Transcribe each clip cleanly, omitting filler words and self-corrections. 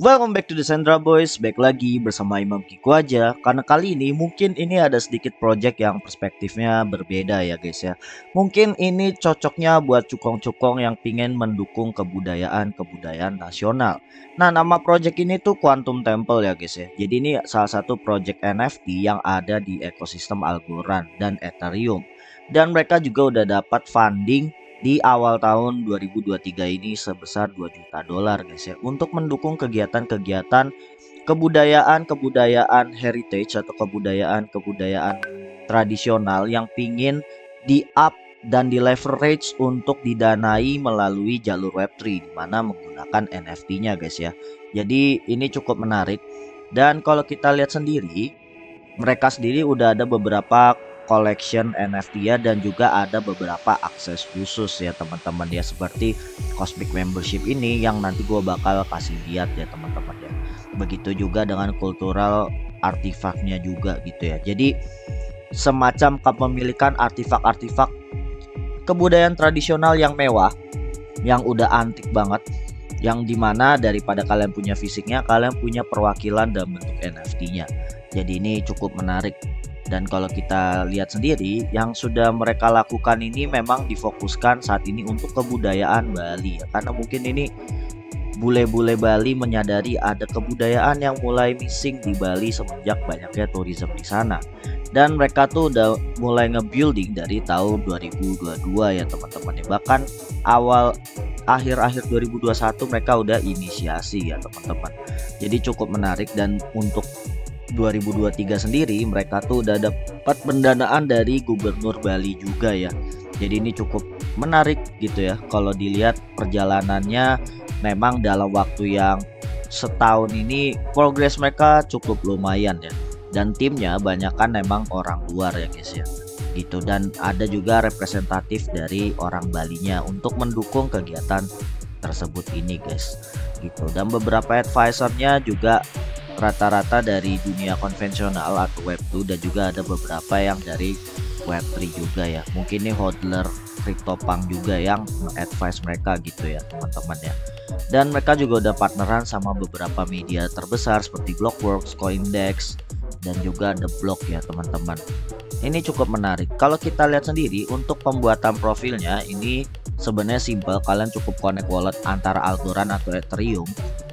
Welcome back to the Sandra Boys. Back lagi bersama Imam Kiko aja. Karena kali ini mungkin ini ada sedikit project yang perspektifnya berbeda ya guys ya. Mungkin ini cocoknya buat cukong-cukong yang pingin mendukung kebudayaan nasional. Nah, nama project ini tuh Quantum Temple ya guys ya. Jadi ini salah satu project NFT yang ada di ekosistem Algorand dan Ethereum. Dan mereka juga udah dapat funding di awal tahun 2023 ini sebesar 2 juta dolar guys ya, untuk mendukung kegiatan-kegiatan kebudayaan heritage atau kebudayaan tradisional yang pingin di up dan di leverage untuk didanai melalui jalur Web3 di mana menggunakan NFT-nya guys ya. Jadi ini cukup menarik, dan kalau kita lihat sendiri, mereka sendiri udah ada beberapa collection NFT ya, dan juga ada beberapa akses khusus ya teman-teman ya, seperti Cosmic Membership ini yang nanti gue bakal kasih lihat ya teman-teman ya. Begitu juga dengan cultural artifaknya juga gitu ya. Jadi semacam kepemilikan artifak-artifak kebudayaan tradisional yang mewah, yang udah antik banget, yang dimana daripada kalian punya fisiknya, kalian punya perwakilan dalam bentuk NFT-nya. Jadi ini cukup menarik. Dan kalau kita lihat sendiri, yang sudah mereka lakukan ini memang difokuskan saat ini untuk kebudayaan Bali ya. Karena mungkin ini bule-bule Bali menyadari ada kebudayaan yang mulai missing di Bali semenjak banyaknya tourism di sana. Dan mereka tuh udah mulai nge-building dari tahun 2022 ya teman-teman ya. Bahkan akhir-akhir 2021 mereka udah inisiasi ya teman-teman. Jadi cukup menarik. Dan untuk 2023 sendiri mereka tuh udah dapat pendanaan dari Gubernur Bali juga ya. Jadi ini cukup menarik gitu ya. Kalau dilihat perjalanannya, memang dalam waktu yang setahun ini progres mereka cukup lumayan ya. Dan timnya banyak kan memang orang luar ya guys ya. Gitu, dan ada juga representatif dari orang Balinya untuk mendukung kegiatan tersebut ini guys. Gitu, dan beberapa advisornya juga rata-rata dari dunia konvensional atau Web2, dan juga ada beberapa yang dari Web3 juga ya. Mungkin nih hodler CryptoPunk juga yang advice mereka gitu ya teman-teman ya. Dan mereka juga udah partneran sama beberapa media terbesar seperti Blockworks, Coindex, dan juga The Block ya teman-teman. Ini cukup menarik. Kalau kita lihat sendiri untuk pembuatan profilnya ini sebenarnya simple. Kalian cukup connect wallet antara Algorand atau Ethereum,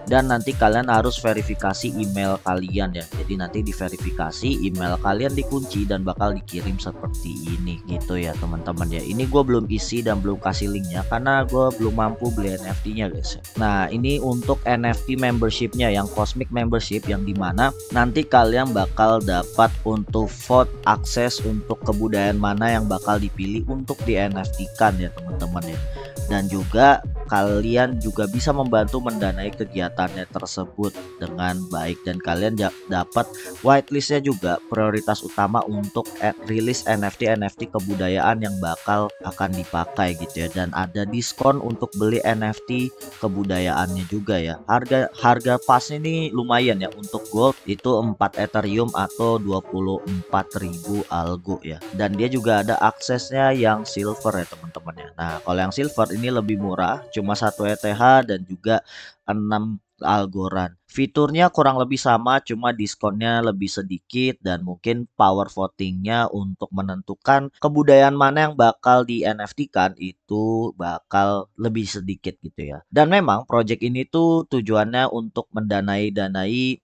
dan nanti kalian harus verifikasi email kalian ya. Jadi nanti diverifikasi, email kalian dikunci dan bakal dikirim seperti ini gitu ya teman-teman ya. Ini gue belum isi dan belum kasih linknya karena gue belum mampu beli NFT-nya guys ya. Nah ini untuk NFT membershipnya yang Cosmic Membership, yang dimana nanti kalian bakal dapat untuk vote akses untuk kebudayaan mana yang bakal dipilih untuk di NFT-kan ya teman-teman ya. Dan juga kalian juga bisa membantu mendanai kegiatannya tersebut dengan baik, dan kalian dapat whitelistnya juga, prioritas utama untuk rilis NFT kebudayaan yang bakal akan dipakai gitu ya. Dan ada diskon untuk beli NFT kebudayaannya juga ya. Harga pasnya ini lumayan ya. Untuk gold itu 4 Ethereum atau 24.000 algo ya. Dan dia juga ada aksesnya yang silver ya teman-teman ya. Nah kalau yang silver ini lebih murah, cuma 1 ETH dan juga 6 Algorand. Fiturnya kurang lebih sama, cuma diskonnya lebih sedikit, dan mungkin power votingnya untuk menentukan kebudayaan mana yang bakal di NFT kan itu bakal lebih sedikit gitu ya. Dan memang project ini tuh tujuannya untuk mendanai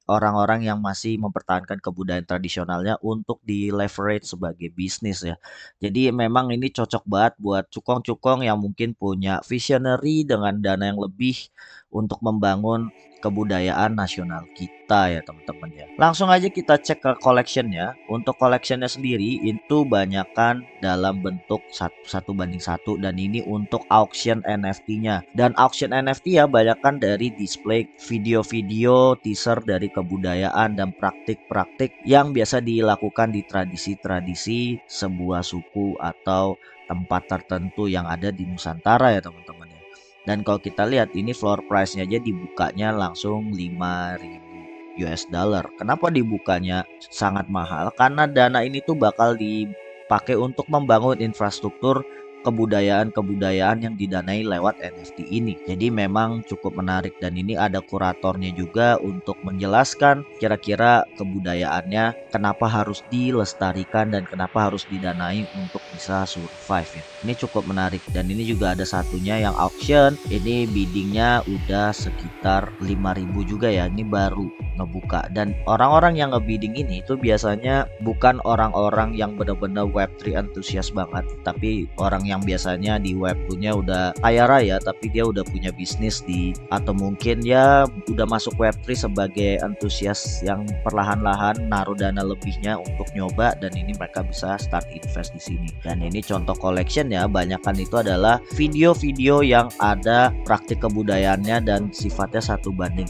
orang-orang yang masih mempertahankan kebudayaan tradisionalnya untuk di leverage sebagai bisnis ya. Jadi memang ini cocok banget buat cukong-cukong yang mungkin punya visionary dengan dana yang lebih untuk membangun kebudayaan nasional kita ya teman-teman ya. Langsung aja kita cek ke collectionnya. Untuk collectionnya sendiri itu banyakkan dalam bentuk 1:1, dan ini untuk auction NFT-nya. Dan auction NFT ya banyakkan dari display video-video teaser dari kebudayaan dan praktik-praktik yang biasa dilakukan di tradisi-tradisi sebuah suku atau tempat tertentu yang ada di Nusantara ya teman-teman ya. Dan kalau kita lihat ini floor price-nya aja dibukanya langsung 5.000 US dollar. Kenapa dibukanya sangat mahal? Karena dana ini tuh bakal dipakai untuk membangun infrastruktur kebudayaan-kebudayaan yang didanai lewat NFT ini. Jadi memang cukup menarik dan ini ada kuratornya juga untuk menjelaskan kira-kira kebudayaannya kenapa harus dilestarikan dan kenapa harus didanai untuk bisa survive ya. Ini cukup menarik dan ini juga ada satunya yang auction. Ini biddingnya udah sekitar 5.000 juga ya. Ini baru ngebuka dan orang-orang yang ngebidding ini itu biasanya bukan orang-orang yang benar-benar Web3 antusias banget, tapi orang yang biasanya di Web2-nya udah kaya raya tapi dia udah punya bisnis di atau mungkin ya udah masuk Web3 sebagai antusias yang perlahan-lahan naruh dana lebihnya untuk nyoba dan ini mereka bisa start invest di sini. Dan ini contoh collection ya, banyakan itu adalah video-video yang ada praktik kebudayaannya dan sifatnya 1:1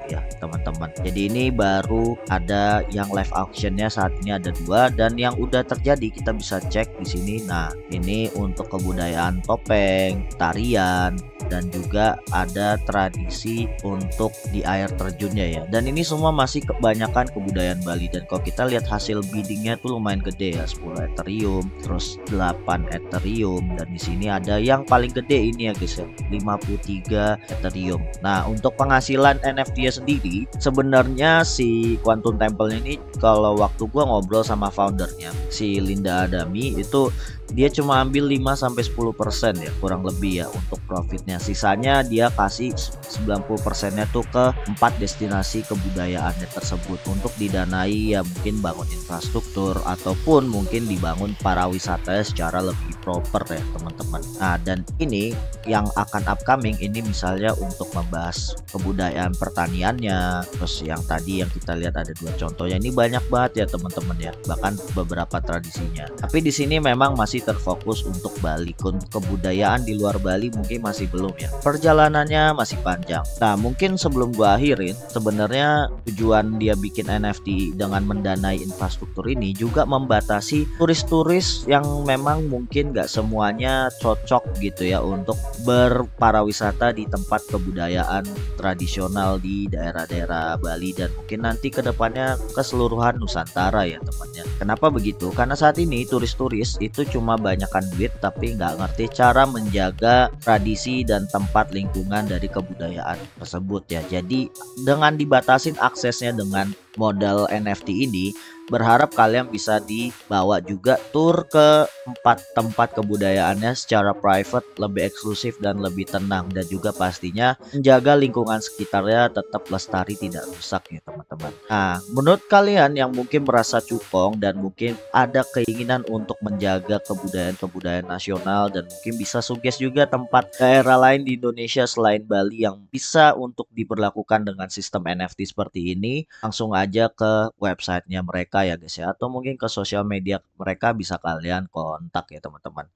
ya teman-teman. Jadi ini baru ada yang live auctionnya saat ini ada 2 dan yang udah terjadi kita bisa cek di sini. Nah, ini untuk kebudayaan topeng, tarian dan juga ada tradisi untuk di air terjunnya ya. Dan ini semua masih kebanyakan kebudayaan Bali dan kalau kita lihat hasil biddingnya tuh lumayan gede ya, 10 Ethereum, terus 8 Ethereum dan di sini ada yang paling gede ini ya guys ya, 53 Ethereum. Nah, untuk penghasilan NFT-nya sendiri sebenarnya si Quantum Temple ini kalau waktu gua ngobrol sama foundernya si Linda Adami itu dia cuma ambil 5-10% ya kurang lebih ya untuk profitnya. Sisanya dia kasih 90%-nya tuh ke 4 destinasi kebudayaannya tersebut untuk didanai ya mungkin bangun infrastruktur ataupun mungkin dibangun para wisata secara lebih proper ya teman-teman. Nah, dan ini yang akan upcoming ini misalnya untuk membahas kebudayaan pertaniannya, terus yang tadi yang kita lihat ada 2 contohnya ini banyak banget ya teman-teman ya, bahkan beberapa tradisinya. Tapi di sini memang masih terfokus untuk Bali. Kebudayaan di luar Bali mungkin masih belum ya. Perjalanannya masih panjang. Nah, mungkin sebelum gua akhirin, sebenarnya tujuan dia bikin NFT dengan mendanai infrastruktur ini juga membatasi turis-turis yang memang mungkin gak semuanya cocok gitu ya untuk berparawisata di tempat kebudayaan tradisional di daerah-daerah Bali dan mungkin nanti kedepannya keseluruhan Nusantara ya temannya. Kenapa begitu? Karena saat ini turis-turis itu cuma banyakkan duit tapi nggak ngerti cara menjaga tradisi dan tempat lingkungan dari kebudayaan tersebut ya. Jadi dengan dibatasin aksesnya dengan modal NFT ini, berharap kalian bisa dibawa juga tur ke 4 tempat kebudayaannya secara private, lebih eksklusif dan lebih tenang dan juga pastinya menjaga lingkungan sekitarnya tetap lestari tidak rusak ya teman-teman. Nah, menurut kalian yang mungkin merasa cukong dan mungkin ada keinginan untuk menjaga kebudayaan-kebudayaan nasional dan mungkin bisa suggest juga tempat daerah lain di Indonesia selain Bali yang bisa untuk diberlakukan dengan sistem NFT seperti ini, langsung aja ke websitenya mereka ya guys ya, atau mungkin ke sosial media mereka bisa kalian kontak ya teman-teman.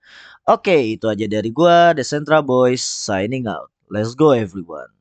Oke, itu aja dari gua, The Central Boys signing out. Let's go everyone.